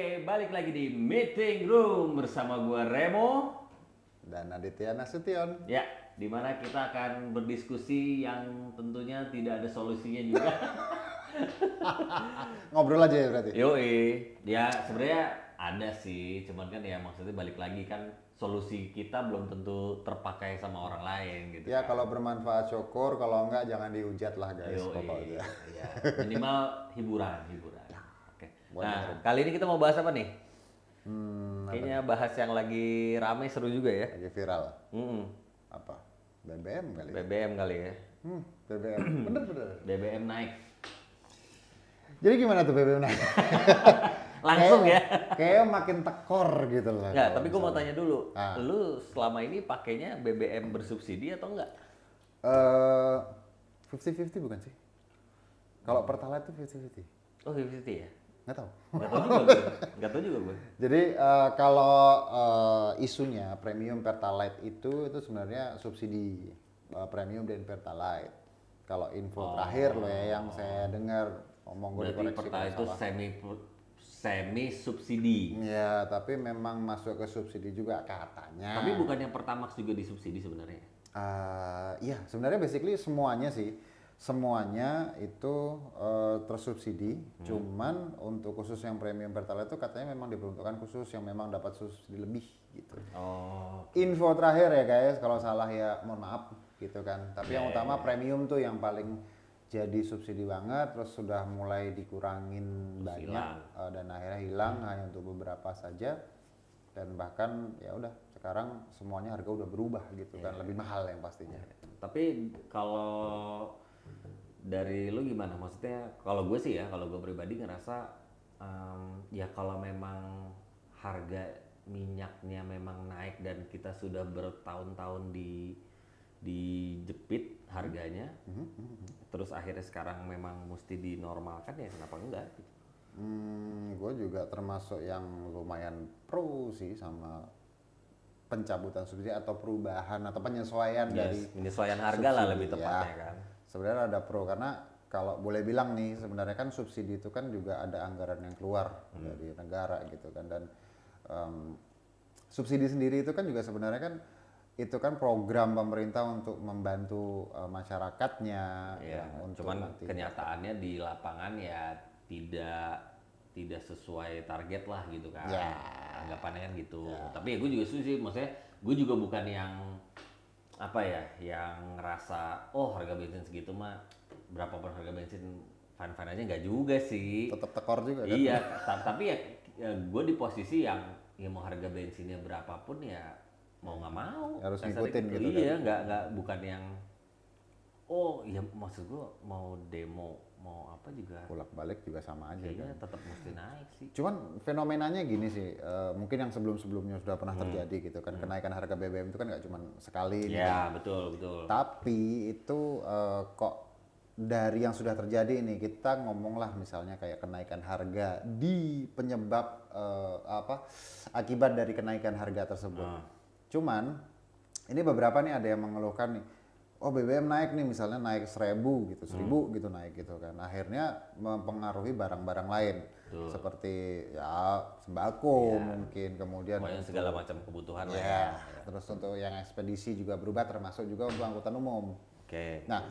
Oke, balik lagi di Meeting Room bersama gua Remo. Dan Aditya Nasution. Ya, dimana kita akan berdiskusi yang tentunya tidak ada solusinya juga. Ngobrol aja ya berarti. Yoi, ya sebenarnya ada sih, cuman kan ya maksudnya balik lagi kan solusi kita belum tentu terpakai sama orang lain gitu Ya kan. kalau bermanfaat syukur, kalau enggak jangan dihujat lah guys Yoi, pokoknya. ya minimal hiburan. Oke. Buat Nah, dengerin. kali ini kita mau bahas apa nih? Apa Kayaknya bahas yang lagi rame seru juga ya. lagi viral? Mm-mm. Apa? BBM kali ya? BBM kali ya. BBM. Bener-bener. BBM naik. Jadi gimana tuh BBM naik? Langsung ya. Kayak makin tekor gitu loh. Enggak, kalau tapi gue mau misalnya. tanya dulu. Ah. Lu selama ini pakainya BBM bersubsidi atau enggak? Eh, 50-50 bukan sih? Kalau Pertalite itu 50-50. Oh, 50 ya? Nggak tahu. Enggak tahu juga gue. Jadi kalau isunya premium Pertalite itu sebenarnya subsidi premium dan Pertalite. Kalau info terakhir loh ya yang saya dengar, ngomong gue Berarti dikoreksi Pertalite kalau itu salah. semi subsidi. Ya, tapi memang masuk ke subsidi juga katanya. Tapi bukan yang Pertamax juga disubsidi sebenarnya. Iya, sebenarnya basically semuanya sih. Semuanya itu tersubsidi, cuman untuk khusus yang premium Pertalite itu katanya memang diperuntukkan khusus yang memang dapat subsidi lebih gitu. Oh, Info terakhir ya guys, kalau salah ya mohon maaf gitu kan. Tapi yang utama premium tuh yang paling jadi subsidi banget, terus sudah mulai dikurangin banyak dan akhirnya hilang hanya untuk beberapa saja. Dan bahkan ya udah sekarang semuanya harga udah berubah gitu kan, lebih mahal yang pastinya. tapi kalau dari lu gimana? Maksudnya kalau gue sih ya, kalau gue pribadi ngerasa ya kalau memang harga minyaknya memang naik dan kita sudah bertahun-tahun dijepit harganya, terus akhirnya sekarang memang mesti dinormalkan ya kenapa enggak? Gue juga termasuk yang lumayan pro sih sama pencabutan subsidi atau perubahan atau penyesuaian dari Penyesuaian harga lah subsidi, lebih ya. tepatnya kan. Sebenarnya ada pro karena kalau boleh bilang nih sebenarnya kan subsidi itu kan juga ada anggaran yang keluar dari negara gitu kan dan subsidi sendiri itu kan juga sebenarnya kan itu kan program pemerintah untuk membantu masyarakatnya Ya, untuk cuman nanti kenyataannya di lapangan ya tidak sesuai target lah gitu kan. Ya. Anggapannya kan gitu. Tapi ya gue juga setuju sih, maksudnya gue juga bukan yang apa ya, yang ngerasa oh harga bensin segitu mah berapapun harga bensin fine-fine aja, nggak juga sih. tetap tekor juga kan. Iya, tapi ya gue di posisi yang ya mau harga bensinnya berapapun ya mau nggak mau. Harus Kasarnya ngikutin gitu Iya, kan. nggak bukan yang oh iya maksud gue mau demo mau apa juga Bolak-balik juga sama aja kayaknya kan. tetap mesti naik sih. Cuman fenomenanya gini sih, mungkin yang sebelum-sebelumnya sudah pernah terjadi gitu kan, kenaikan harga BBM itu kan nggak cuma sekali nih. Ya betul. Tapi itu kok dari yang sudah terjadi ini kita ngomonglah misalnya kayak kenaikan harga di penyebab akibat dari kenaikan harga tersebut. Cuman ini beberapa nih ada yang mengeluhkan nih, oh BBM naik nih misalnya naik 1.000 gitu, 1.000 gitu naik gitu kan. Akhirnya mempengaruhi barang-barang lain seperti ya sembako mungkin kemudian Pokoknya segala macam kebutuhan lah ya. ya, terus untuk yang ekspedisi juga berubah termasuk juga untuk angkutan umum. Oke. Nah,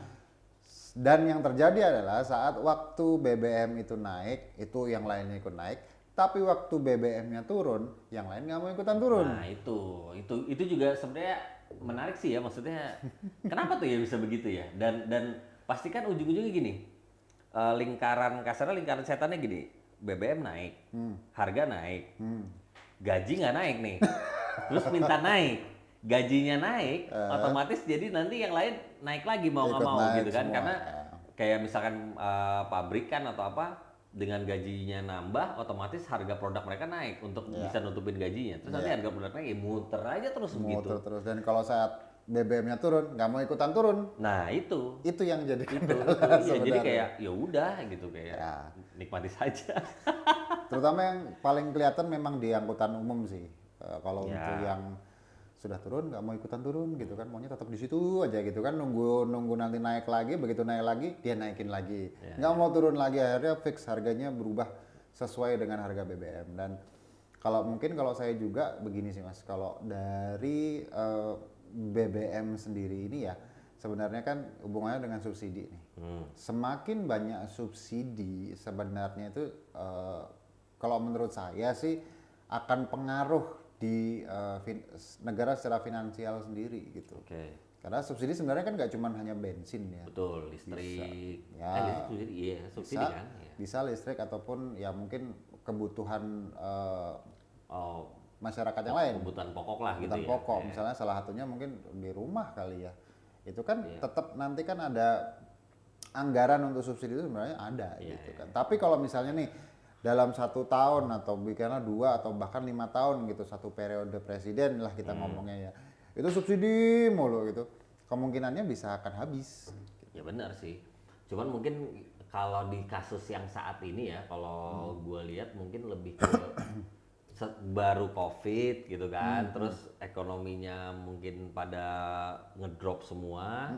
dan yang terjadi adalah saat waktu BBM itu naik, itu yang lainnya ikut naik, tapi waktu BBM-nya turun, yang lain nggak mau ikutan turun. Nah itu juga sebenarnya menarik sih ya, maksudnya kenapa tuh ya bisa begitu ya, dan pasti kan ujung-ujungnya gini, kasarnya lingkaran setannya gini, BBM naik, harga naik, gaji nggak naik nih, terus minta naik, gajinya naik, otomatis jadi nanti yang lain naik lagi mau nggak Ikut mau naik gitu kan, semua, karena ya. kayak misalkan pabrikan atau apa dengan gajinya nambah, otomatis harga produk mereka naik untuk bisa nutupin gajinya. Terus nanti harga produk naik, ya muter aja terus begitu. Muter terus, dan kalau saat BBM-nya turun, nggak mau ikutan turun, Nah itu yang jadi iya, kendala jadi sebenarnya. kayak ya udah gitu kayak Ya. nikmati saja. Terutama yang paling kelihatan memang di angkutan umum sih. Kalau Ya. untuk yang sudah turun nggak mau ikutan turun gitu kan, maunya tetap di situ aja gitu kan, nunggu nanti naik lagi, begitu naik lagi dia naikin lagi, nggak mau turun lagi, akhirnya fix harganya berubah sesuai dengan harga BBM. Dan kalau saya juga begini sih Mas, kalau dari BBM sendiri ini ya sebenarnya kan hubungannya dengan subsidi nih. Semakin banyak subsidi sebenarnya itu kalau menurut saya sih akan pengaruh di negara secara finansial sendiri gitu. Karena subsidi sebenarnya kan nggak cuma hanya bensin ya. Betul, listrik. Ya, Listrik subsidi, iya, subsidi kan. Ya. bisa listrik ataupun ya mungkin kebutuhan Oh, masyarakat yang lain. kebutuhan pokok lah gitu Kebutuhan ya. pokok, Iya. misalnya salah satunya mungkin di rumah kali ya. Itu kan Iya. tetap nanti kan ada anggaran untuk subsidi itu sebenarnya ada Iya, gitu iya. kan. Tapi kalau misalnya nih dalam 1 tahun atau bikinlah 2 atau bahkan 5 tahun gitu, satu periode presiden lah kita ngomongnya ya, itu subsidi mulu gitu, kemungkinannya bisa akan habis. Ya benar sih. Cuman mungkin kalau di kasus yang saat ini ya, kalau gue lihat mungkin lebih ke baru COVID gitu kan, terus ekonominya mungkin pada ngedrop semua,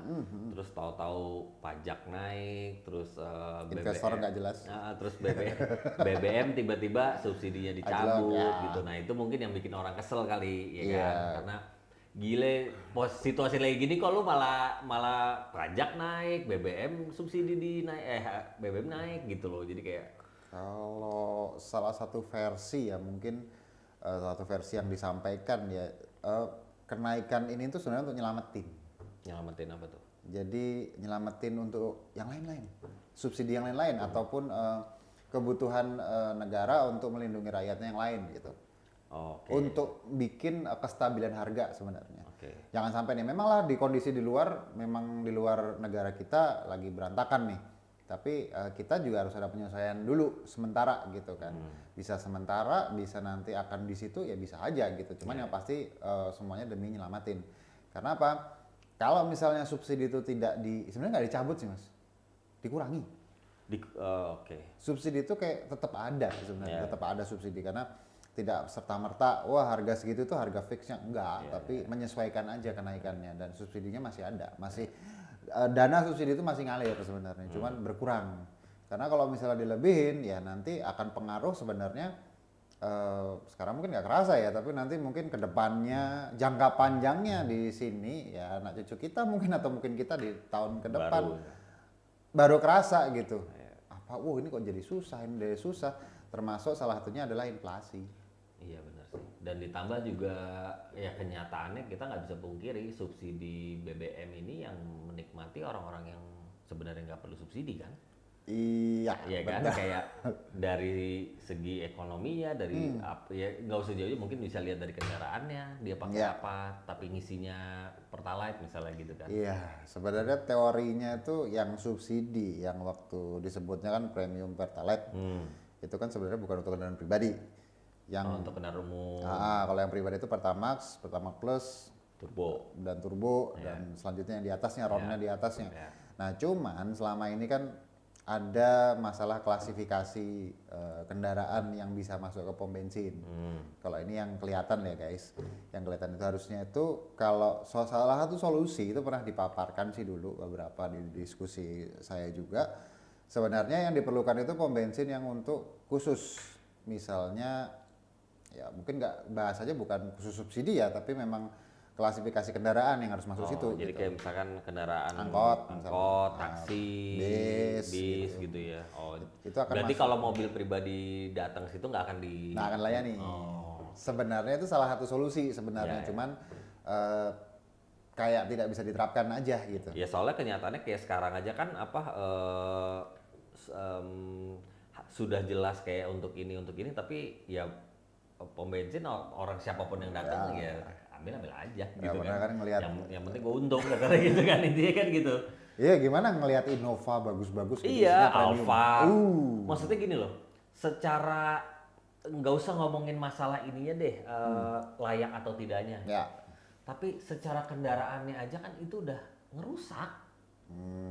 terus tahu-tahu pajak naik, terus Investor BBM, nggak jelas. terus BBM tiba-tiba subsidinya dicabut ya. gitu. Nah itu mungkin yang bikin orang kesel kali ya Iya. kan, karena gile situasi lagi gini kok lu malah pajak naik, BBM subsidi BBM naik gitu loh, jadi kayak Kalau salah satu versi ya mungkin salah satu versi yang disampaikan ya kenaikan ini tuh sebenarnya untuk nyelamatin apa tuh? jadi nyelamatin untuk yang lain-lain, subsidi yang lain-lain ataupun kebutuhan negara untuk melindungi rakyatnya yang lain gitu. Oke. Untuk bikin kestabilan harga sebenarnya. Oke. Jangan sampai nih, memang lah di kondisi di luar, memang di luar negara kita lagi berantakan nih. Tapi kita juga harus ada penyesuaian dulu sementara gitu kan. Bisa sementara, bisa nanti akan di situ ya bisa aja gitu. Cuman yang pasti semuanya demi nyelamatin. Karena apa? Kalau misalnya subsidi itu sebenarnya nggak dicabut sih Mas, dikurangi. Oke. Subsidi itu kayak tetap ada sebenarnya, Yeah. tetap ada subsidi karena tidak serta-merta wah harga segitu itu harga fixnya enggak, tapi menyesuaikan aja kenaikannya dan subsidinya masih ada, masih dana subsidi itu masih ngalir sebenarnya, cuman berkurang. Karena kalau misalnya dilebihin ya nanti akan pengaruh sebenarnya sekarang mungkin nggak kerasa ya, tapi nanti mungkin kedepannya jangka panjangnya di sini ya anak cucu kita mungkin atau mungkin kita di tahun ke depan baru kerasa gitu. Apa, ini kok jadi susah, ini jadi susah. Termasuk salah satunya adalah inflasi. Iya benar sih. Dan ditambah juga ya kenyataannya kita nggak bisa pungkiri subsidi BBM ini yang menikmati orang-orang yang sebenarnya nggak perlu subsidi kan? Iya, Iya kan? Kayak dari segi ekonominya, dari ya nggak usah jauh, mungkin bisa lihat dari kendaraannya dia pakai apa, tapi ngisinya Pertalite misalnya gitu kan? Iya, sebenarnya teorinya itu yang subsidi, yang waktu disebutnya kan premium Pertalite, itu kan sebenarnya bukan untuk kendaraan pribadi. Yang Untuk kendaraan umum kalau yang pribadi itu Pertamax, Pertamax Plus, turbo. dan selanjutnya yang di atasnya, ROM-nya di atasnya. Ya. Nah, cuman selama ini kan ada masalah klasifikasi kendaraan yang bisa masuk ke pom bensin. Kalau ini yang kelihatan ya guys, yang kelihatan itu harusnya itu kalau salah satu solusi itu pernah dipaparkan sih dulu beberapa di diskusi saya juga. Sebenarnya yang diperlukan itu pom bensin yang untuk khusus, misalnya ya mungkin nggak bahasanya bukan khusus subsidi ya, tapi memang klasifikasi kendaraan yang harus masuk situ. Jadi gitu. kayak misalkan kendaraan Angkot, taksi, bis, gitu ya. Oh, itu akan berarti masuk. kalau mobil pribadi datang situ nggak akan Nggak akan layani. Sebenarnya itu salah satu solusi sebenarnya, cuman kayak tidak bisa diterapkan aja gitu. Ya soalnya kenyataannya kayak sekarang aja kan sudah jelas kayak untuk ini, tapi ya pom bensin orang siapapun yang datang ya ambil aja gitu pernah kan ngelihat yang penting gue untung katanya gitu kan, intinya kan gitu. Iya, gimana ngelihat Innova bagus-bagus gitu, Iya, isinya premium. Alphard. Maksudnya gini loh, secara nggak usah ngomongin masalah ininya deh, layak atau tidaknya. Ya. Tapi secara kendaraannya aja kan itu udah ngerusak.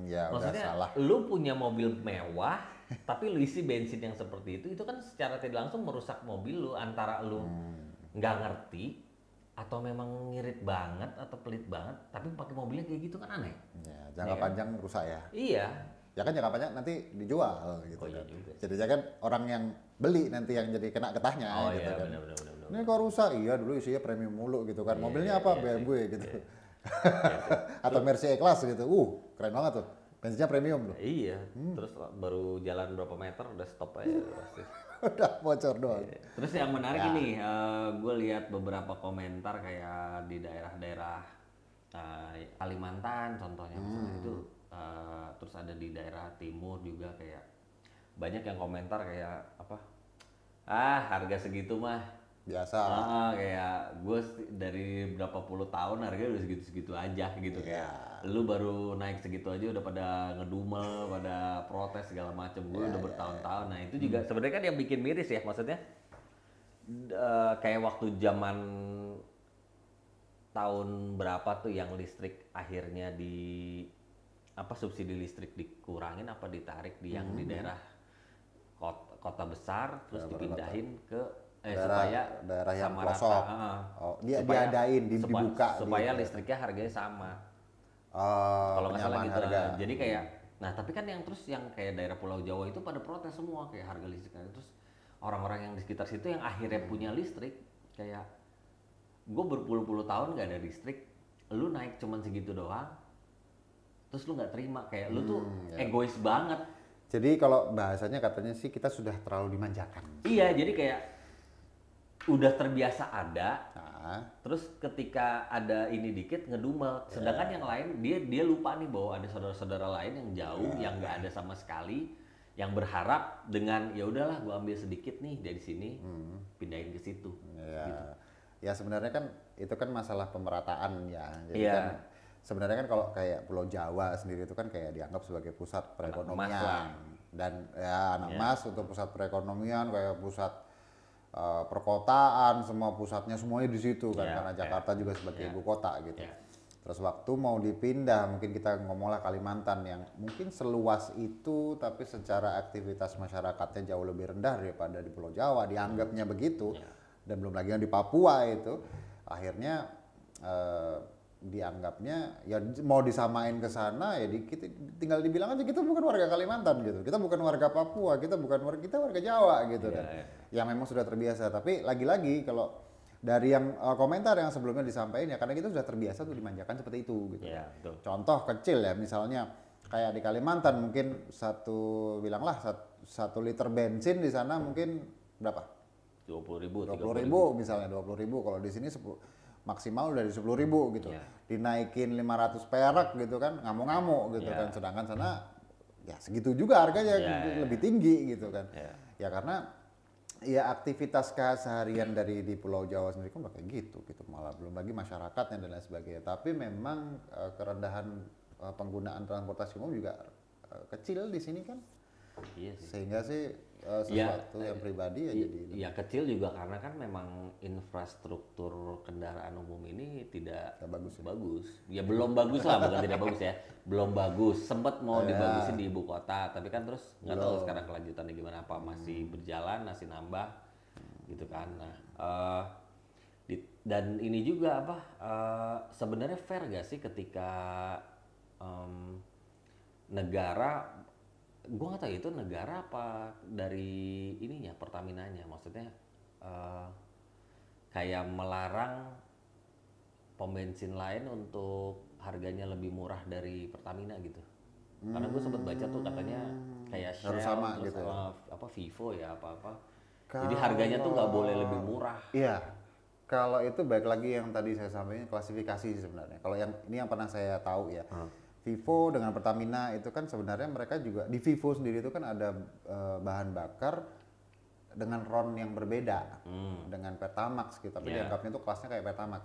Ya udah Maksudnya salah. lu punya mobil mewah, tapi lu isi bensin yang seperti itu kan secara tidak langsung merusak mobil lu. Antara lu nggak ngerti atau memang ngirit banget atau pelit banget, tapi pakai mobilnya kayak gitu kan aneh. Ya, jangka panjang rusak ya. Iya, Ya kan jangka panjang nanti dijual gitu Oh iya kan. juga. Jadi kan orang yang beli nanti yang jadi kena getahnya Oh gitu iya kan. benar benar benar. Ini kok rusak? Iya dulu isinya premium mulu gitu kan. Iya, Mobilnya iya, apa? iya sih. BMW gitu. Iya. Iya sih. Atau Mercy E-Class gitu. Keren banget tuh. Bensinnya premium tuh. Iya, terus baru jalan berapa meter udah stop aja pasti. Udah bocor doang. Terus yang menarik Ya. ini, gue lihat beberapa komentar kayak di daerah-daerah Kalimantan contohnya misalnya itu, terus ada di daerah timur juga kayak banyak yang komentar kayak apa, harga segitu mah, Biasa. kayak gue dari berapa puluh tahun harganya udah segitu-segitu aja gitu Iya. kayak lu baru naik segitu aja udah pada ngedumel, pada protes segala macem. Gue udah bertahun-tahun. Nah itu juga sebenarnya kan yang bikin miris ya, maksudnya kayak waktu zaman tahun berapa tuh yang listrik akhirnya subsidi listrik dikurangin apa ditarik di yang di daerah kota besar terus dipindahin ke daerah yang sama pelosok. rata, Oh, diadain, dibuka supaya gitu. listriknya harganya sama. Oh, Kalau nggak salah penyamaan gitu. harga. Jadi kayak, nah tapi kan yang terus yang kayak daerah Pulau Jawa itu pada protes semua kayak harga listriknya. Terus orang-orang yang di sekitar situ yang akhirnya punya listrik kayak gue berpuluh-puluh tahun nggak ada listrik, lu naik cuman segitu doang, terus lu nggak terima kayak lu tuh egois banget. Jadi kalau bahasanya katanya sih kita sudah terlalu dimanjakan. Iya, jadi kayak udah terbiasa ada, Nah, terus ketika ada ini dikit ngedumel, sedangkan yang lain dia lupa nih bahwa ada saudara-saudara lain yang jauh yang nggak ada sama sekali, yang berharap dengan ya udahlah gua ambil sedikit nih dari sini, pindahin ke situ. ya, Gitu. ya sebenarnya kan itu kan masalah pemerataan ya. Jadi Iya. kan sebenarnya kan kalau kayak Pulau Jawa sendiri itu kan kayak dianggap sebagai pusat emas lah. perekonomian dan ya anak emas untuk pusat perekonomian kayak pusat perkotaan, semua pusatnya semuanya di situ kan Iya, karena Jakarta juga sebagai ibu kota gitu. Iya. Terus waktu mau dipindah, mungkin kita ngomonglah Kalimantan yang mungkin seluas itu, tapi secara aktivitas masyarakatnya jauh lebih rendah daripada di Pulau Jawa, dianggapnya begitu. Dan belum lagi yang di Papua itu, akhirnya dianggapnya ya mau disamain ke sana ya kita tinggal dibilang aja kita bukan warga Kalimantan gitu, kita bukan warga Papua, kita warga Jawa gitu kan. Yang memang sudah terbiasa, tapi lagi-lagi kalau dari yang komentar yang sebelumnya disampaikan ya karena kita sudah terbiasa tuh dimanjakan seperti itu gitu. Iya, betul. Contoh kecil ya misalnya kayak di Kalimantan mungkin bilanglah satu liter bensin di sana mungkin berapa? 20.000, 20.000 misalnya 20.000, kalau di sini maksimal udah di 10.000 gitu. Dinaikin 500 perak gitu kan ngamuk-ngamuk gitu kan, sedangkan sana ya segitu juga harganya lebih tinggi gitu kan. Ya karena ya aktivitas keseharian dari di Pulau Jawa sendiri kan udah kayak gitu malah belum lagi masyarakatnya dan lain sebagainya. Tapi memang kerendahan penggunaan transportasi umum juga kecil di sini kan. Iya sih. Sehingga sih sesuatu yang pribadi ya jadi Ya kecil juga karena kan memang infrastruktur kendaraan umum ini tidak bagus. Ya belum bagus lah, bukan tidak bagus ya. Belum bagus. Sempat mau dibagusin di ibu kota, tapi kan terus nggak tahu sekarang kelanjutannya gimana, apa masih berjalan, masih nambah gitu kan. Nah, dan ini juga apa sebenarnya fair gak sih ketika negara, gue nggak tahu itu negara apa dari ininya Pertaminanya, maksudnya kayak melarang pom bensin lain untuk harganya lebih murah dari Pertamina gitu. Karena gue sempat baca tuh katanya kayak Shell, harus sama terus gitu ya. apa Vivo ya apa-apa. Jadi harganya tuh nggak boleh lebih murah. Iya. Kalau itu baik lagi yang tadi saya sampaikan klasifikasi sih sebenarnya. Kalau yang ini yang pernah saya tahu ya. Vivo dengan Pertamina itu kan sebenarnya mereka juga di Vivo sendiri itu kan ada bahan bakar dengan RON yang berbeda dengan Pertamax gitu. Tapi dianggapnya itu kelasnya kayak Pertamax.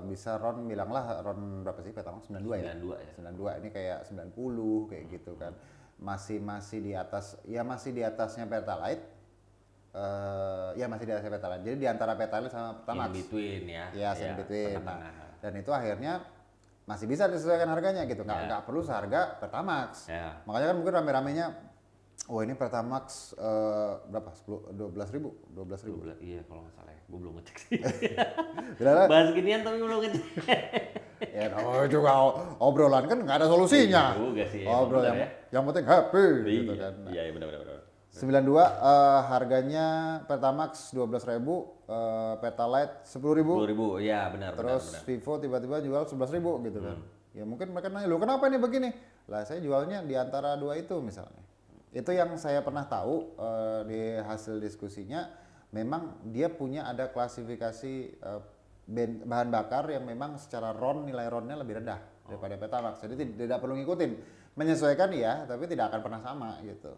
Bisa RON bilanglah RON berapa sih Pertamax 92 ya? 92 ya. 92 ini kayak 90 kayak gitu kan. Masih di atas ya masih di atasnya Pertalite. Ya masih di atasnya Pertalite. Jadi di antara Pertalite sama Pertamax. In between ya. Iya, in between. Tengah-tengah. Nah, dan itu akhirnya masih bisa disesuaikan harganya gitu, nggak perlu seharga Pertamax. Makanya kan mungkin rame-ramenya, oh ini Pertamax berapa? 12.000. Iya kalau nggak salah ya, gue belum ngecek sih. Berapa? Bahas ginian tapi belum ngecek. Ya juga obrolan kan nggak ada solusinya. Iya juga sih, Obrol bener yang, ya. yang penting happy gitu Iya, kan. Nah, iya benar benar. 92 harganya Pertamax 12.000, Pertalite 10.000. 10.000, iya benar benar Terus benar. Vivo tiba-tiba jual 11.000 gitu kan. Ya mungkin mereka nanya, "Loh kenapa ini begini?" Lah saya jualnya di antara dua itu misalnya. Itu yang saya pernah tahu di hasil diskusinya, memang dia punya ada klasifikasi bahan bakar yang memang secara nilai RON-nya lebih rendah daripada Pertamax. Jadi tidak perlu ngikutin. Menyesuaikan ya, tapi tidak akan pernah sama gitu.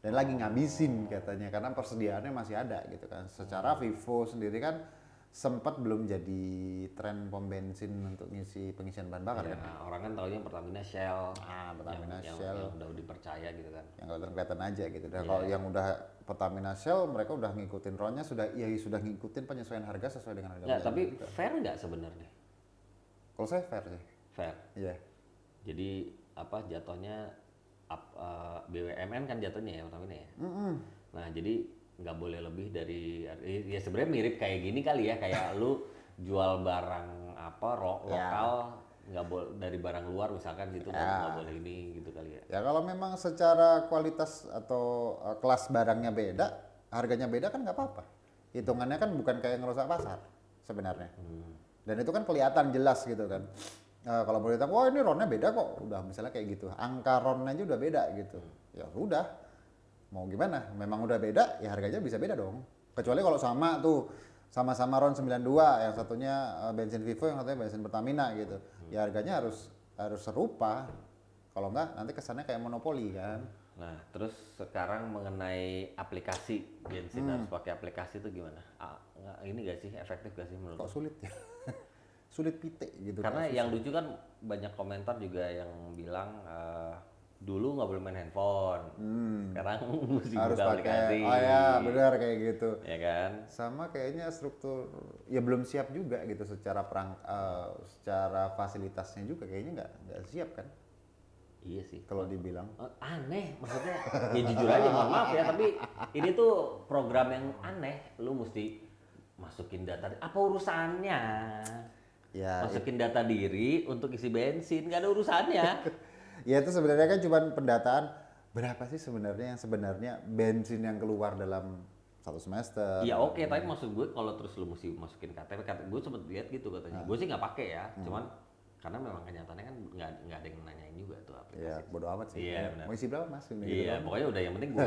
Dan lagi ngabisin katanya karena persediaannya masih ada gitu kan. Secara Vivo sendiri kan sempat belum jadi tren pom bensin untuk ngisi pengisian bahan bakar Ya, kan. orang kan taunya Pertamina Shell. Pertamina yang, Shell yang udah dipercaya gitu kan. yang kelihatan aja gitu. Dan kalau yang udah Pertamina Shell mereka udah ngikutin RON-nya sudah ngikutin penyesuaian harga sesuai dengan harga Nggak, bahan tapi bakar. fair nggak sebenarnya? Kalau saya fair sih. Fair. Iya. Jadi apa jatuhnya BUMN kan jatuhnya ya Pertamina ya. Nah jadi nggak boleh lebih dari ya sebenarnya mirip kayak gini kali ya kayak lu jual barang apa lokal nggak boleh dari barang luar misalkan gitu nggak boleh ini gitu kali ya. Ya kalau memang secara kualitas atau kelas barangnya beda, harganya beda kan nggak apa-apa. Hitungannya kan bukan kayak ngerusak pasar sebenarnya. Dan itu kan kelihatan jelas gitu kan. Kalau boleh tahu, wah ini RON-nya beda kok, udah misalnya kayak gitu. Angka RON-nya aja udah beda gitu. Ya udah, mau gimana? Memang udah beda, ya harganya bisa beda dong. Kecuali kalau sama tuh, sama-sama RON 92, yang satunya bensin Vivo, yang satunya bensin Pertamina gitu. Ya harganya harus serupa. Kalau enggak nanti kesannya kayak monopoli kan. Nah terus sekarang mengenai aplikasi bensin harus pakai aplikasi itu gimana? Ini gak sih efektif gak sih menurut? Kok sulit ya? Sulit pitik gitu. Karena yang lucu kan banyak komentar juga yang bilang dulu nggak boleh main handphone, sekarang mesti harus buka pakai. aplikasi. Oh ya, benar kayak gitu. Ya kan? Sama kayaknya struktur ya belum siap juga gitu secara fasilitasnya juga kayaknya nggak siap kan Iya sih. kalau dibilang. Aneh, maksudnya ya jujur aja mohon maaf ya, tapi ini tuh program yang aneh. Lu mesti masukin data, apa urusannya? Ya, Masukin data diri untuk isi bensin, nggak ada urusannya. ya itu sebenarnya kan cuma pendataan berapa sih sebenarnya yang sebenarnya bensin yang keluar dalam satu semester. Iya oke, tapi maksud gue kalau terus lu mesti masukin KTP, gue sempet lihat gitu katanya. Gue sih nggak pakai ya, cuman karena memang kenyataannya kan nggak ada yang nanyain juga tuh aplikasi. Ya bodo amat sih. Iya, benar. Mau isi berapa mas? Ini gitu Iya, kan. pokoknya udah yang penting gue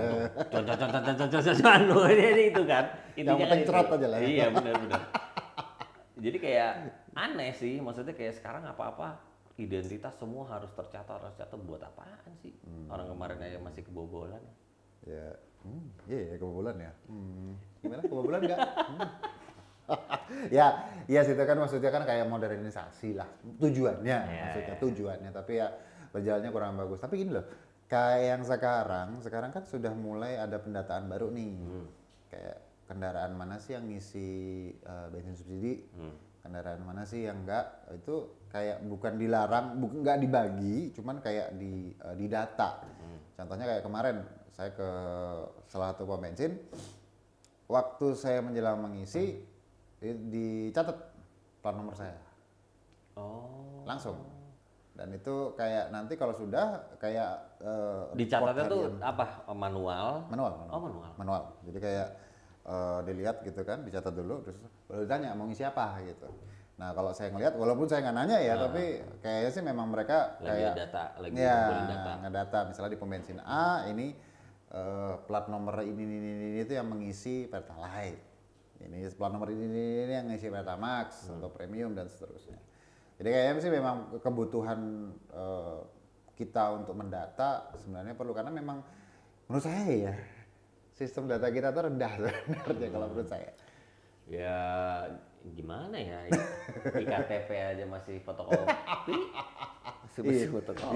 contoh ini itu kan. Yang penting itu. cerot aja lah. Iya benar. Jadi kayak aneh sih, maksudnya kayak sekarang apa-apa identitas semua harus tercatat buat apaan sih? Orang kemarin aja masih kebobolan. Ya, iya kebobolan ya. Gimana kebobolan nggak? Ya situ kan maksudnya kan kayak modernisasi lah tujuannya, maksudnya tujuannya, tapi ya berjalannya kurang bagus. Tapi gini loh, kayak yang sekarang kan sudah mulai ada pendataan baru nih, kayak kendaraan mana sih yang ngisi bensin subsidi, kendaraan mana sih yang enggak, itu kayak bukan dilarang, nggak dibagi, cuman kayak di data. Contohnya kayak kemarin saya ke salah satu pom bensin, waktu saya menjelang mengisi dicatat plat nomor saya. Oh. Langsung. Dan itu kayak nanti kalau sudah kayak Dicatatnya report tuh harian. apa? Manual. Manual. Oh, manual. Manual. Jadi kayak dilihat gitu kan, dicatat dulu, terus baru ditanya mau ngisi apa gitu. Nah kalau saya ngelihat, walaupun saya nggak nanya ya, tapi kayaknya sih memang mereka Lagi kayak data, lagi ya ngumpulin data. ngedata, misalnya di pom bensin A ini plat nomor ini itu yang mengisi Pertalite. Ini plat nomor ini yang ngisi Pertamax atau premium dan seterusnya. Jadi kayaknya sih memang kebutuhan kita untuk mendata sebenarnya perlu, karena memang menurut saya ya sistem data kita tuh rendah sebenarnya kalau menurut saya. Ya gimana ya? IKTP aja masih fotokopi. Masih fotokopi.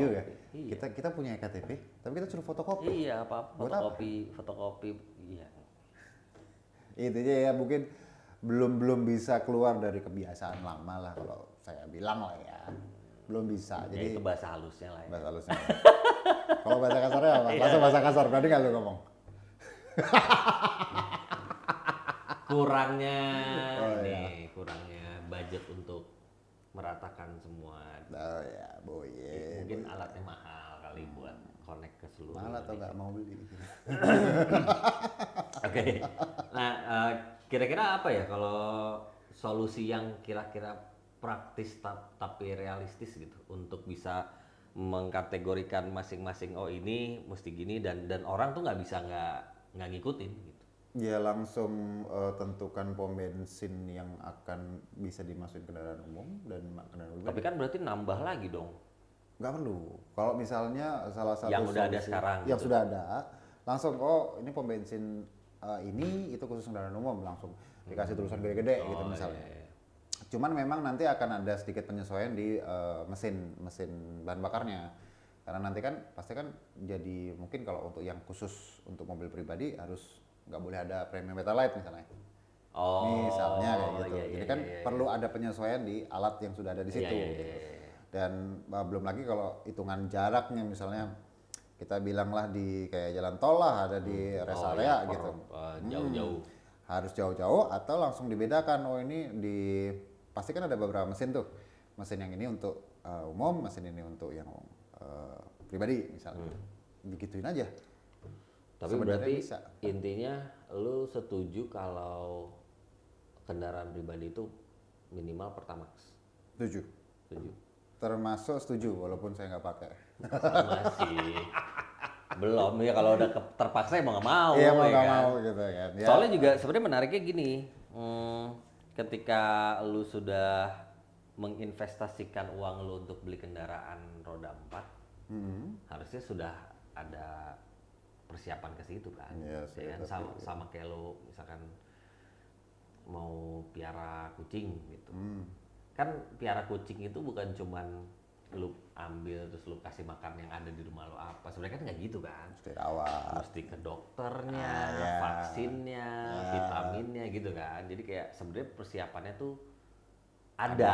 Iya. Kita punya KTP, tapi kita suruh fotokopi. Iya, apa fotokopi. Iya. Itu aja ya, mungkin belum bisa keluar dari kebiasaan lama lah kalau saya bilang lah ya. Belum bisa. Ya Jadi itu bahasa halusnya lah ya. bahasa halusnya. Kalau bahasa kasarnya apa? Langsung bahasa kasar, berarti nggak lu ngomong? Kurangnya kurangnya budget untuk meratakan semua. Oh ya, boye. Mungkin alatnya mahal kali buat connect ke seluruh Malah atau nggak Indonesia. mau beli. Oke. Nah, kira-kira apa ya kalau solusi yang kira-kira praktis tapi realistis gitu untuk bisa mengkategorikan masing-masing, oh ini mesti gini, dan orang tuh nggak bisa nggak ngikutin gitu. Ya langsung tentukan pom bensin yang akan bisa dimasukin kendaraan umum dan kendaraan Tapi pribadi. kan berarti nambah lagi dong Nggak perlu. Kalau misalnya salah satu yang udah ada solusi sekarang yang gitu. sudah ada, langsung oh ini pom bensin ini itu khusus kendaraan umum, langsung dikasih tulisan gede-gede gitu Oh, misalnya. iya. Cuman memang nanti akan ada sedikit penyesuaian di mesin bahan bakarnya. Karena nanti kan pasti kan jadi mungkin kalau untuk yang khusus untuk mobil pribadi harus nggak boleh ada premium Pertalite misalnya. Oh, Misalnya kayak gitu. iya, iya, Jadi kan iya, iya. perlu ada penyesuaian di alat yang sudah ada di Iya, situ iya, gitu. iya, iya. Dan belum lagi kalau hitungan jaraknya misalnya kita bilanglah di kayak jalan tol lah ada di rest Oh, area ya, gitu. jauh-jauh. Harus jauh-jauh atau langsung dibedakan. Oh ini di pasti kan ada beberapa mesin tuh. Mesin yang ini untuk umum, mesin ini untuk yang pribadi misalnya. Begituin aja. Tapi Sebenarnya berarti bisa. intinya lu setuju kalau kendaraan pribadi itu minimal Pertamax? Setuju. Setuju? Termasuk setuju walaupun saya nggak pakai. Masih belum ya, kalau udah terpaksa emang nggak mau Iya mau ya nggak kan. mau gitu kan. Ya. Soalnya juga sebenarnya menariknya gini, ketika lu sudah menginvestasikan uang lu untuk beli kendaraan roda 4, harusnya sudah ada persiapan ke situ kan. Iya sih, Ya kan? tapi- Sama kayak lu misalkan mau piara kucing gitu. Kan piara kucing itu bukan cuman lu ambil terus lu kasih makan yang ada di rumah lu apa. Sebenarnya kan nggak gitu kan. Harus dirawat. Mesti ke dokternya, ya. vaksinnya, vitaminnya gitu kan. Jadi kayak sebenarnya persiapannya tuh ada,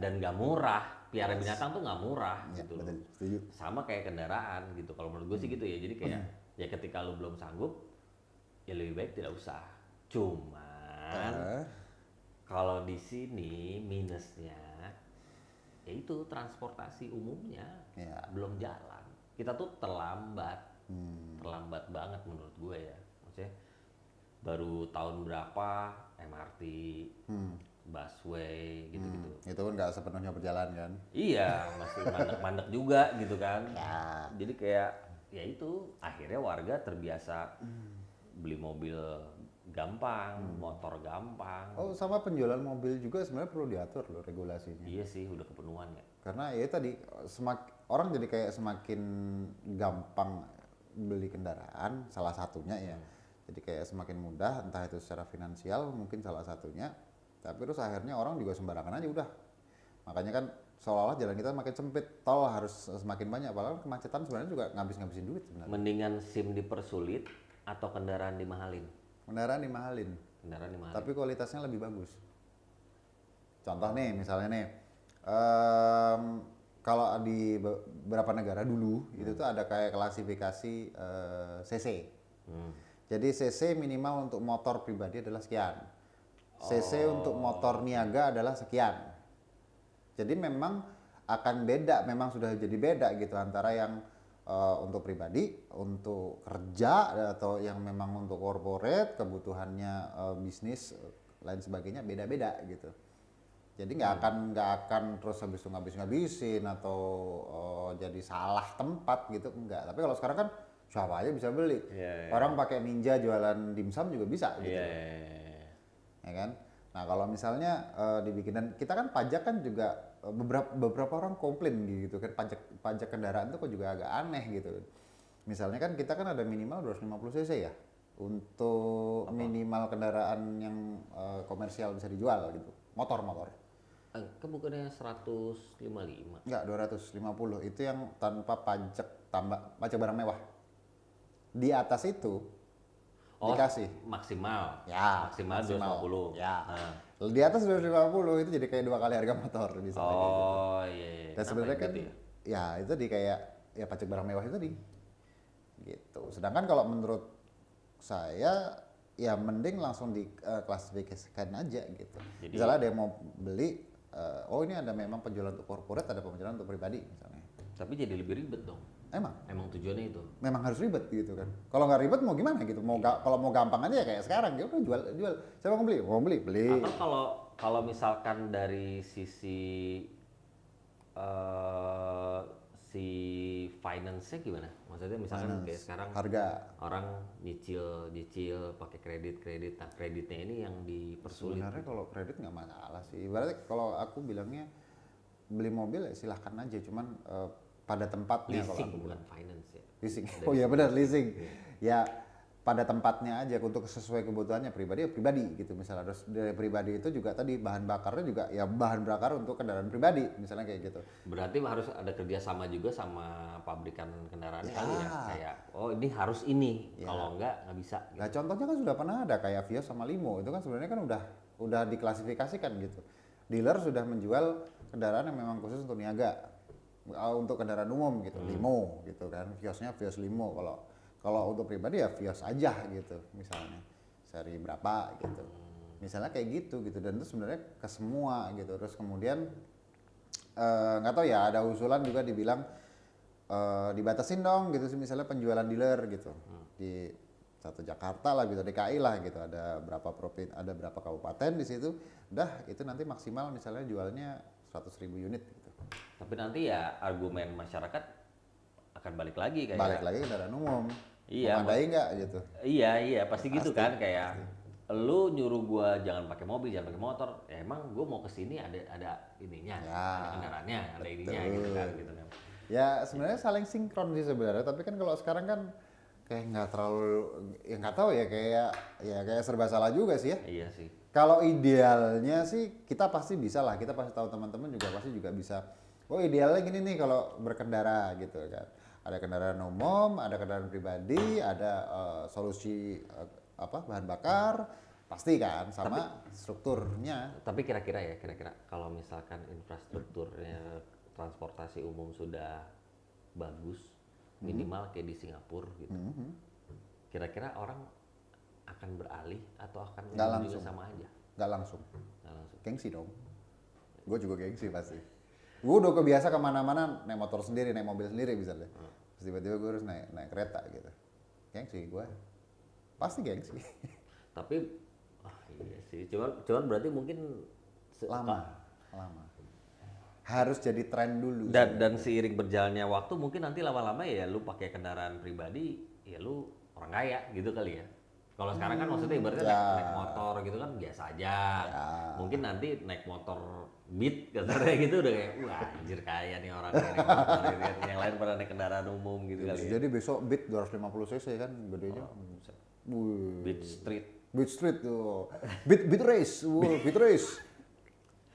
dan nggak murah. Piara binatang tuh nggak murah Ya, gitu. betul. Setuju. Sama kayak kendaraan gitu. Kalau menurut gue sih gitu ya. Jadi kayak ya ketika lu belum sanggup, ya lebih baik tidak usah. Cuman kalau di sini minusnya yaitu transportasi umumnya Ya. belum jalan. Kita tuh terlambat, terlambat banget menurut gue ya. Maksudnya baru tahun berapa MRT, busway gitu-gitu. Itu pun nggak sepenuhnya berjalan kan. Iya, masih mandek-mandek juga gitu kan. Ya. Jadi kayak ya itu akhirnya warga terbiasa beli mobil gampang, motor gampang. Oh sama penjualan mobil juga sebenarnya perlu diatur loh regulasinya. Iya sih, udah kepenuhan ya. Karena ya tadi orang jadi kayak semakin gampang beli kendaraan salah satunya ya. Jadi kayak semakin mudah entah itu secara finansial mungkin salah satunya. Tapi terus akhirnya orang juga sembarangan aja udah. Makanya kan seolah-olah jalan kita makin sempit, tol harus semakin banyak. Padahal kemacetan sebenarnya juga ngabisin duit sebenarnya. Mendingan SIM dipersulit atau kendaraan dimahalin? Kendaraan dimahalin, Kendaraan dimahalin. tapi kualitasnya lebih bagus. Contoh nih, misalnya nih, kalau di beberapa negara dulu itu tuh ada kayak klasifikasi CC. Jadi CC minimal untuk motor pribadi adalah sekian, CC untuk motor niaga adalah sekian. Jadi memang akan beda, memang sudah jadi beda gitu antara yang untuk pribadi, untuk kerja atau yang memang untuk corporate, kebutuhannya bisnis lain sebagainya beda-beda gitu. Jadi nggak akan terus habis itu ngabisin atau jadi salah tempat gitu enggak. Tapi kalau sekarang kan siapa aja bisa beli. Iya, iya. Orang pakai Ninja jualan dimsum juga bisa gitu. Iya. Ya kan? Nah, kalau misalnya dibikin dan kita kan pajak kan juga beberapa orang komplain gitu kan pajak kendaraan itu kok juga agak aneh gitu. Misalnya kan kita kan ada minimal 250 cc ya untuk minimal kendaraan yang komersial bisa dijual gitu. Motor. Kan bukannya 155? Enggak, 250 itu yang tanpa pajak barang mewah. Di atas itu dikasih maksimal. ya Maksimal 250. ya. Nah. Di atas 250 itu jadi kayak 2 kali harga motor bisa kayak gitu. Oh iya. Dan Kenapa sebenarnya kan gitu ya? ya itu di kayak ya pajak barang mewah itu tadi gitu. Sedangkan kalau menurut saya ya mending langsung diklasifikasikan aja gitu. Jadi- Misalnya ada yang mau beli oh ini ada memang penjualan untuk corporate, ada penjualan untuk pribadi misalnya. Tapi jadi lebih ribet dong. Emang Tujuannya itu. memang harus ribet gitu kan. Kalau nggak ribet mau gimana gitu? Kalau mau gampang aja ya kayak sekarang, ya udah jual. Siapa mau beli. Atau kalau misalkan dari sisi si finance-nya gimana? Maksudnya misalkan kayak sekarang Harga. orang nyicil pakai kredit. Nah, kreditnya ini yang dipersulit. Sebenarnya kalau kredit nggak masalah sih. Ibaratnya kalau aku bilangnya beli mobil ya silahkan aja, cuman pada tempatnya kalau Leasing aku bukan bilang. finance ya. Leasing. Oh iya benar leasing. Ya pada tempatnya aja untuk sesuai kebutuhannya pribadi ya pribadi gitu misalnya. Terus dari pribadi itu juga tadi bahan bakarnya juga ya bahan bakar untuk kendaraan pribadi misalnya kayak gitu. Berarti harus ada kerjasama juga sama pabrikan kendaraan Ya. kali ya. Kayak ini harus ini. Kalau nggak bisa. Gitu. Nah contohnya kan sudah pernah ada kayak Vios sama Limo itu kan sebenarnya kan udah diklasifikasikan gitu. Dealer sudah menjual kendaraan yang memang khusus untuk niaga, untuk kendaraan umum gitu, Limo gitu kan, Viosnya Vios Limo. Kalau untuk pribadi ya Vios aja gitu misalnya, seri berapa gitu, misalnya kayak gitu dan itu sebenarnya ke semua gitu. Terus kemudian nggak tahu ya ada usulan juga dibilang dibatasin dong gitu sih misalnya penjualan dealer gitu di satu Jakarta lah gitu, DKI lah gitu, ada berapa kabupaten di situ, udah itu nanti maksimal misalnya jualnya 100.000 unit gitu. Tapi nanti ya argumen masyarakat akan balik lagi kayak. Balik lagi kendaraan umum. Iya, Memadai nggak gitu? Iya pasti gitu kan kayak lu nyuruh gua jangan pakai mobil, jangan pakai motor. Ya emang gua mau kesini ada ininya, Ya, ada kendaraannya, ada ininya gitu kan. Ya sebenarnya saling sinkron sih sebenarnya, tapi kan kalau sekarang kan kayak nggak terlalu, ya nggak tahu ya kayak serba salah juga sih ya. Iya sih. Kalau idealnya sih kita pasti bisa lah, kita pasti tahu teman-teman juga pasti juga bisa. Oh idealnya gini nih kalau berkendara gitu kan. Ada kendaraan umum, ada kendaraan pribadi, ada solusi bahan bakar, pasti kan sama strukturnya. Tapi kira-kira kalau misalkan infrastrukturnya transportasi umum sudah bagus, minimal kayak di Singapura gitu. Kira-kira orang akan beralih atau akan Nggak juga langsung. sama aja? Nggak langsung. Nggak langsung. Gengsi dong. Gue juga gengsi pasti. Gue udah kebiasa kemana-mana naik motor sendiri, naik mobil sendiri misalnya. Terus tiba-tiba gue harus naik kereta gitu. Gengsi gue. Pasti gengsi. Tapi iya sih. Cuman berarti mungkin Lama. Harus jadi tren dulu. dan seiring berjalannya waktu mungkin nanti lama-lama ya lu pakai kendaraan pribadi ya lu orang kaya gitu kali ya. Kalau sekarang kan maksudnya ibaratnya naik motor gitu kan biasa aja. Mungkin nanti naik motor Beat katanya gitu udah kayak wah anjir kaya nih orang ini naik motor gitu kan. Yang lain pada naik kendaraan umum gitu kali ya. Jadi besok Beat 250 cc kan gedenya. Beat Street. Beat Street tuh. Beat Race. Beat Race.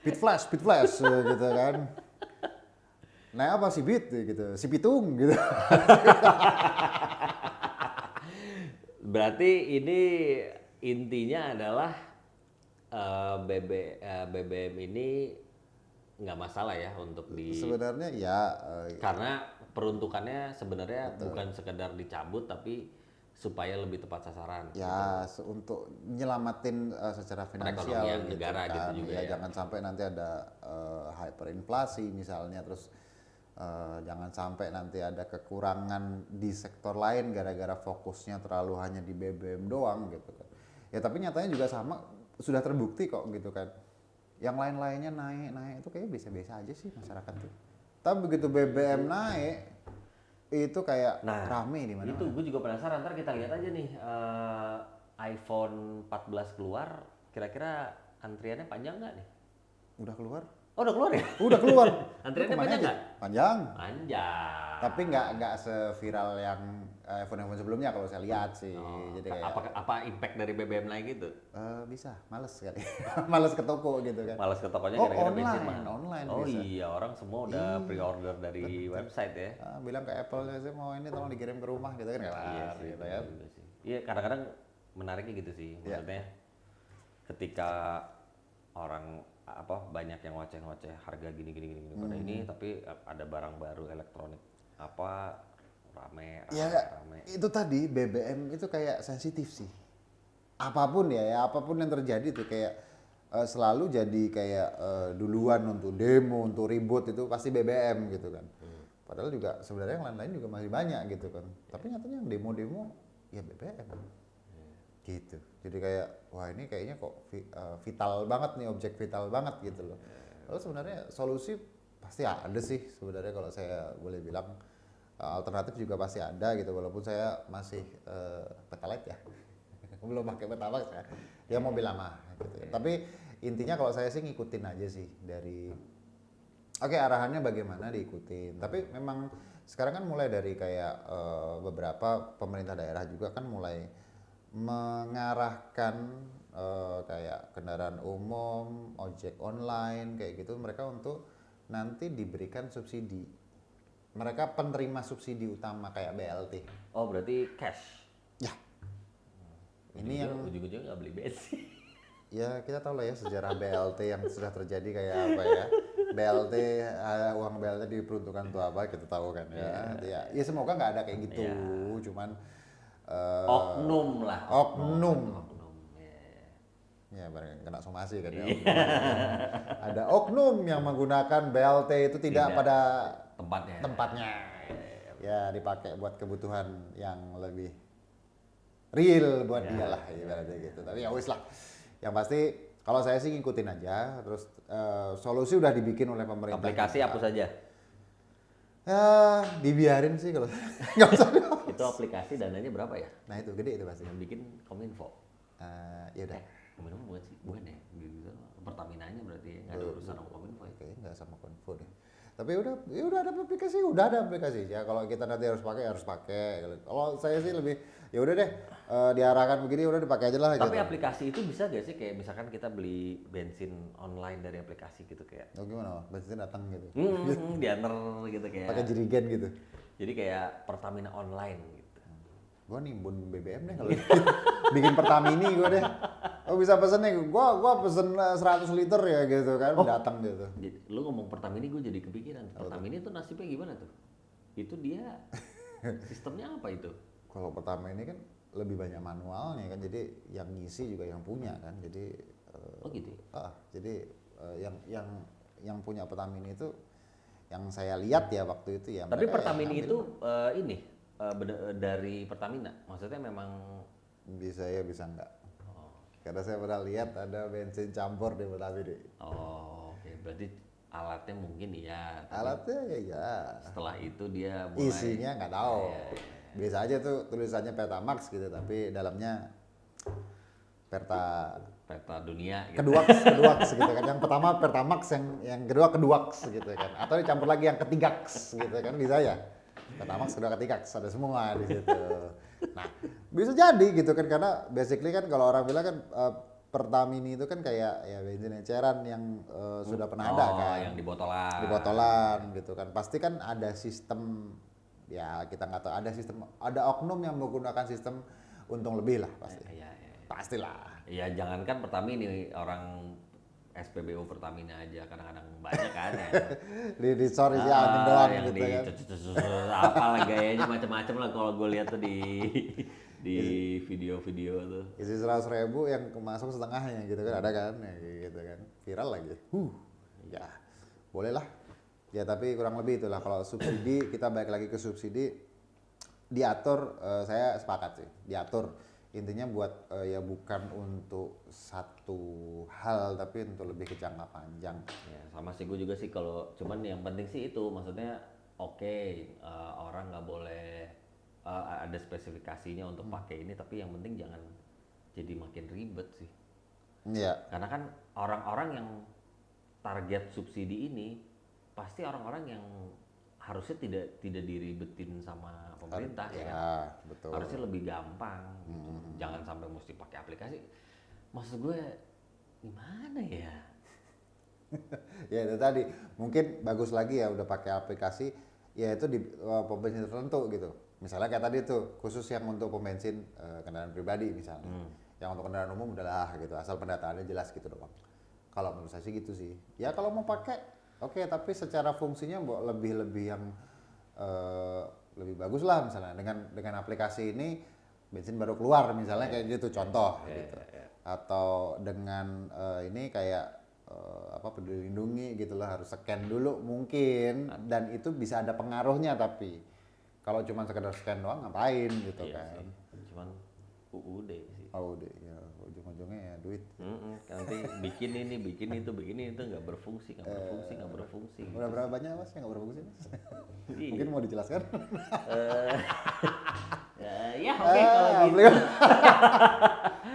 Beat Flash gitu kan. Nah apa sih Beat gitu? Si Pitung gitu. Berarti ini intinya adalah BBM ini nggak masalah ya untuk Sebenarnya ya karena peruntukannya sebenarnya bukan sekedar dicabut tapi supaya lebih tepat sasaran. ya untuk nyelamatin secara finansial Perekonomian gitu negara kan. gitu juga ya. Jangan sampai nanti ada hyperinflasi misalnya, terus jangan sampai nanti ada kekurangan di sektor lain gara-gara fokusnya terlalu hanya di BBM doang gitu kan. Ya tapi nyatanya juga sama, sudah terbukti kok gitu kan. Yang lain-lainnya naik itu kayaknya biasa-biasa aja sih masyarakat tuh. Tapi begitu BBM naik itu kayak rame di mana-mana. Itu gue juga penasaran, ntar kita lihat aja nih iPhone 14 keluar, kira-kira antriannya panjang nggak nih? Udah keluar? Oh udah keluar ya? Udah keluar. Antriannya Lu kemana panjang aja? nggak? Panjang. Panjang. Tapi nggak seviral yang iPhone sebelumnya kalau saya lihat sih. Jadi kayak apa impact dari BBM naik gitu? bisa, males kali. Males ke toko gitu kan. Malas ke tokonya Oh, kira-kira bensin online, mahal. online Oh bisa. iya, orang semua udah pre-order dari website ya. Bilang ke Apple, saya mau ini tolong dikirim ke rumah gitu kan kelar gitu ya. Juga sih. Iya, kadang-kadang menariknya gitu sih. Maksudnya ketika orang banyak yang ngoceh-ngoceh harga gini pada ini, tapi ada barang baru elektronik rame. Ya itu tadi BBM itu kayak sensitif sih. Apapun ya apapun yang terjadi tuh kayak selalu jadi kayak duluan untuk demo, untuk ribut itu pasti BBM gitu kan. Padahal juga sebenarnya yang lain-lain juga masih banyak gitu kan. Tapi nyatanya yang demo-demo ya BBM. Gitu. Jadi kayak wah ini kayaknya kok vital banget nih, objek vital banget gitu loh. Lalu sebenarnya solusi pasti ada sih sebenarnya kalau saya boleh bilang. Alternatif juga pasti ada gitu walaupun saya masih Pertalite ya. Belum pakai Pertamax ya. Ya mobil lama gitu ya. Tapi intinya kalau saya sih ngikutin aja sih dari oke arahannya bagaimana diikutin. Tapi memang sekarang kan mulai dari kayak beberapa pemerintah daerah juga kan mulai mengarahkan kayak kendaraan umum, ojek online kayak gitu mereka untuk nanti diberikan subsidi. Mereka penerima subsidi utama kayak BLT. Oh berarti cash. Ya, ini yang ujung-ujungnya nggak beli bensin. ya kita tahu lah ya sejarah BLT yang sudah terjadi kayak apa ya. BLT uang BLT diperuntukkan untuk apa kita tahu kan ya. Ya semoga nggak ada kayak gitu. Cuman Oknum lah. oknum. Ya. Ya barang kena somasi kan ya. Ada oknum yang menggunakan BLT itu tidak pada tempatnya. Ya dipakai buat kebutuhan yang lebih real buat dia lah ibaratnya gitu. Tapi ya wis lah. Yang pasti kalau saya sih ngikutin aja. Terus solusi udah dibikin oleh pemerintah. Aplikasi apa saja? Ya dibiarin sih kalau nggak usah. Itu aplikasi dananya berapa ya? Nah itu gede itu pasti. Yang bikin Kominfo. Ya udah. Kominfo bukan sih? Bukan ya? Gitu. Pertamina-nya berarti ya? Nggak ada urusan sama Kominfo ya? Kayaknya nggak sama Kominfo deh. Tapi udah ada aplikasi ya. Kalau kita nanti harus pakai. Kalau saya sih lebih ya udah deh diarahkan begini udah dipakai aja lah. Tapi gitu. aplikasi itu bisa gak sih kayak misalkan kita beli bensin online dari aplikasi gitu kayak? Oh gimana? Bensin datang gitu. Diantar gitu kayak. Pakai jerigen gitu. Jadi kayak Pertamina online gitu. Gua nimbun BBM deh kalau bikin Pertamini gua deh. Oh bisa pesen nih, gua pesen 100 liter ya gitu kan, datang gitu. Jadi, lu ngomong Pertamina gue jadi kepikiran. Pertamina itu nasibnya gimana tuh? Itu dia sistemnya apa itu? Kalau Pertamina ini kan lebih banyak manualnya kan, jadi yang ngisi juga yang punya kan, jadi Oh gitu. jadi yang punya Pertamina itu yang saya lihat ya waktu itu ya. Tapi mereka Pertamina yang itu dari Pertamina, maksudnya memang bisa ya bisa enggak. Karena saya pernah lihat ada bensin campur di Pertamina. Oh, oke. Berarti alatnya mungkin iya. Tapi Alatnya ya. setelah itu dia mulai Isinya nggak tahu. Iya. Biasa aja tuh tulisannya Pertamax gitu, tapi dalamnya peta dunia gitu. keduax gitu kan. Yang pertama Pertamax, yang kedua keduax gitu kan. Atau dicampur lagi yang ketigax gitu kan bisa ya. Pertamax, kedua, ketigax ada semua di situ. Nah, bisa jadi gitu kan karena basically kan kalau orang bilang kan Pertamini itu kan kayak ya bensin eceran yang sudah pernah ada kan. Yang di botolan. Di botolan gitu kan. Pasti kan ada sistem ya kita nggak tahu ada oknum yang menggunakan sistem untung lebih lah pasti. Iya. Pastilah. Iya, jangankan Pertamina nih, orang SPBU Pertamina aja kadang-kadang banyak kan ya. Di sorry sih angin doang yang gitu kan. apalah gayanya macam-macam lah kalau gue lihat tuh di video-video tuh. Isi 100.000 yang masuk setengahnya gitu kan ada kan ya, gitu kan viral lagi. Ya boleh lah. Ya tapi kurang lebih itulah kalau subsidi kita balik lagi ke subsidi diatur saya sepakat sih diatur intinya buat ya bukan untuk satu hal tapi untuk lebih ke jangka panjang. Ya sama sih gue juga sih kalau cuman yang penting sih itu maksudnya oke, orang nggak boleh ada spesifikasinya untuk pakai ini tapi yang penting jangan jadi makin ribet sih. Iya. Karena kan orang-orang yang target subsidi ini pasti orang-orang yang harusnya tidak diribetin sama pemerintah ya kan? Betul. Harusnya lebih gampang gitu. Jangan sampai mesti pakai aplikasi. Maksud gue gimana ya? Ya itu tadi mungkin bagus lagi ya udah pakai aplikasi ya itu di pom bensin tertentu gitu. Misalnya kayak tadi tuh khusus yang untuk pom bensin kendaraan pribadi misalnya. Yang untuk kendaraan umum udahlah gitu asal pendataannya jelas gitu doang. Kalau menurut saya sih gitu sih. Ya kalau mau pakai oke, tapi secara fungsinya lebih yang lebih bagus lah misalnya dengan aplikasi ini bensin baru keluar misalnya kayak gitu contoh gitu. Atau dengan ini kayak Peduli Lindungi gitulah harus scan dulu mungkin dan itu bisa ada pengaruhnya tapi kalau cuma sekedar scan doang ngapain gitu Iya kan. sih. Cuman UUD sih. Oh udah ya ujung-ujungnya ya duit. Nanti bikin ini, bikin itu nggak berfungsi. Udah berapa banyak mas yang nggak berfungsi mas? Iya. Mungkin mau dijelaskan? Ya oke kalau gitu.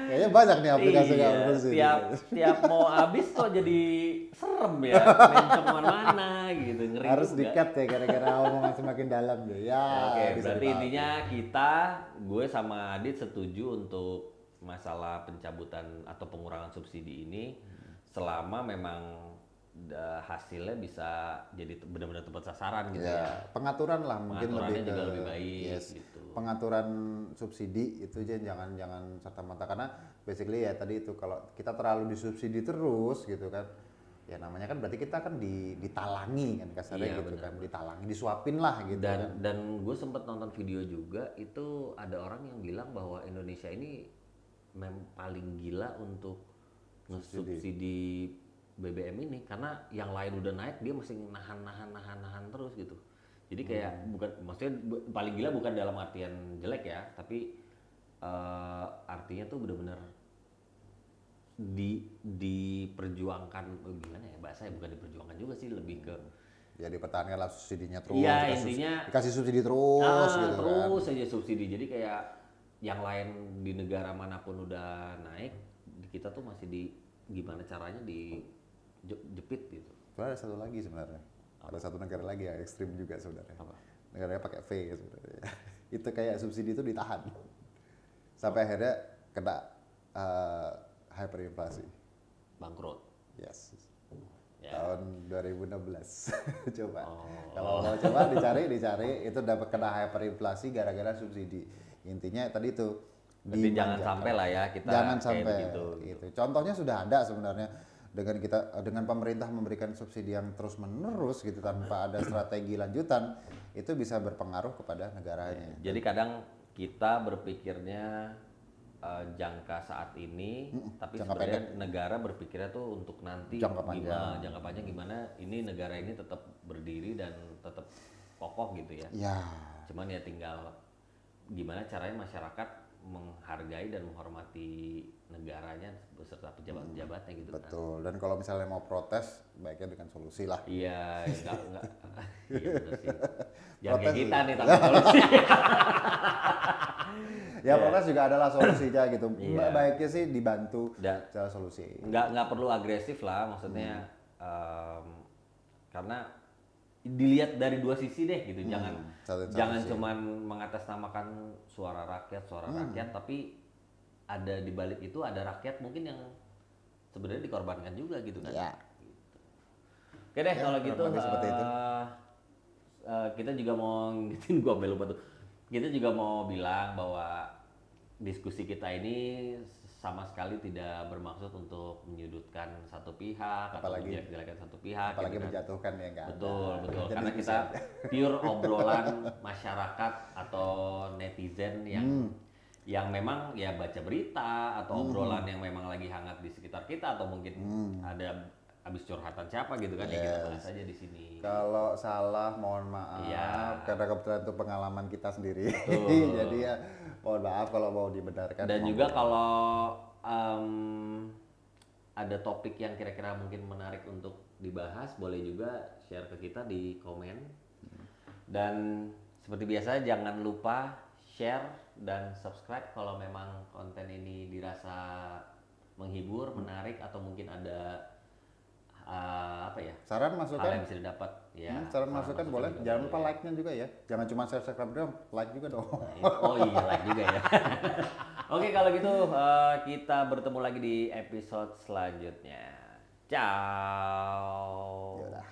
Kayaknya banyak nih aplikasi nggak Iya, berfungsi. tiap mau habis kok jadi serem ya, mencong kemana-mana gitu, ngeri Harus juga. di-cut ya gara-gara omongan semakin dalam deh. Ya, Oke, bisa berarti dipahami. intinya gue sama Adit setuju untuk masalah pencabutan atau pengurangan subsidi ini selama memang hasilnya bisa jadi benar-benar tepat sasaran gitu ya. Pengaturan lah mungkin Pengaturannya lebih juga ke lebih baik yes, gitu. pengaturan subsidi itu aja jangan serta-merta karena basically ya tadi itu kalau kita terlalu disubsidi terus gitu kan ya namanya kan berarti kita kan ditalangi kan kasarnya Iya, gitu benar, kan ditalangi disuapin lah gitu kan. Dan gue sempet nonton video juga itu ada orang yang bilang bahwa Indonesia ini paling gila untuk ngesubsidi BBM ini karena yang lain udah naik dia masih nahan terus gitu. Jadi kayak bukan maksudnya paling gila bukan dalam artian jelek ya, tapi artinya tuh benar-benar diperjuangkan gimana ya bahasanya bukan diperjuangkan juga sih lebih ke Ya dipertahankan lah subsidinya terus, iya intinya dikasih subsidi terus gitu kan. terus aja subsidi jadi kayak yang lain di negara manapun udah naik di kita tuh masih di gimana caranya dijepit gitu. Sebenarnya ada satu lagi sebenarnya. Ada satu negara lagi yang ekstrim juga sebenarnya. Apa? Negaranya pakai V sebenarnya. Itu kayak subsidi itu ditahan. Sampai akhirnya kena hyperinflasi. Bangkrut. Yes. Ya. Tahun 2016. Coba. Kalau mau coba dicari itu dapat kena hyperinflasi gara-gara subsidi. Intinya tadi itu Berarti jangan dimanjakan. sampai lah ya kita Jangan kayak sampai begitu. gitu. Contohnya sudah ada sebenarnya dengan pemerintah memberikan subsidi yang terus menerus gitu tanpa ada strategi lanjutan itu bisa berpengaruh kepada negaranya. Jadi kadang kita berpikirnya jangka saat ini, tapi jangka sebenarnya negara berpikirnya tuh untuk nanti Jangka panjang. jangka panjang gimana ini negara ini tetap berdiri dan tetap kokoh gitu ya. Ya, Cuman ya tinggal gimana caranya masyarakat menghargai dan menghormati negaranya beserta pejabat-pejabatnya gitu kan. betul. Dan kalau misalnya mau protes, baiknya dengan solusi lah. Iya, enggak. Iya benar sih. Jangan Protes kayak kita juga. nih tapi solusi. Ya protes juga adalah solusinya gitu. Iya. Baiknya sih dibantu Dan secara solusi. nggak perlu agresif lah maksudnya karena dilihat dari dua sisi deh gitu satu jangan sisi. cuman mengatasnamakan suara rakyat tapi ada di balik itu ada rakyat mungkin yang sebenarnya dikorbankan juga gitu kan. Ya. Oke deh Ya, kalau kurang gitu lebih seperti itu. kita juga mau ngingetin gua sampai lupa tuh. Kita juga mau bilang bahwa diskusi kita ini sama sekali tidak bermaksud untuk menyudutkan satu pihak atau Apalagi- menjelek-jelekan satu pihak. Apalagi gitu kan. menjatuhkan ya enggak. Betul. Jadi Karena bisa. kita pure obrolan masyarakat atau netizen yang memang ya baca berita atau obrolan yang memang lagi hangat di sekitar kita atau mungkin ada habis curhatan siapa gitu kan ya kita bahas aja di sini. Kalau salah mohon maaf Iya. karena kebetulan itu pengalaman kita sendiri. Betul. Jadi ya mohon maaf kalau mau dibenarkan. Dan juga kalau ada topik yang kira-kira mungkin menarik untuk dibahas, boleh juga share ke kita di komen. Dan seperti biasa jangan lupa share dan subscribe kalau memang konten ini dirasa menghibur, menarik atau mungkin ada Saran hal masukan. yang bisa didapat ya. Saran masukan boleh. juga Jangan lupa boleh. like-nya juga ya. Jangan cuma subscribe doang, like juga dong. Oh iya, like juga ya. Oke, kalau gitu kita bertemu lagi di episode selanjutnya. Ciao. Yaudah.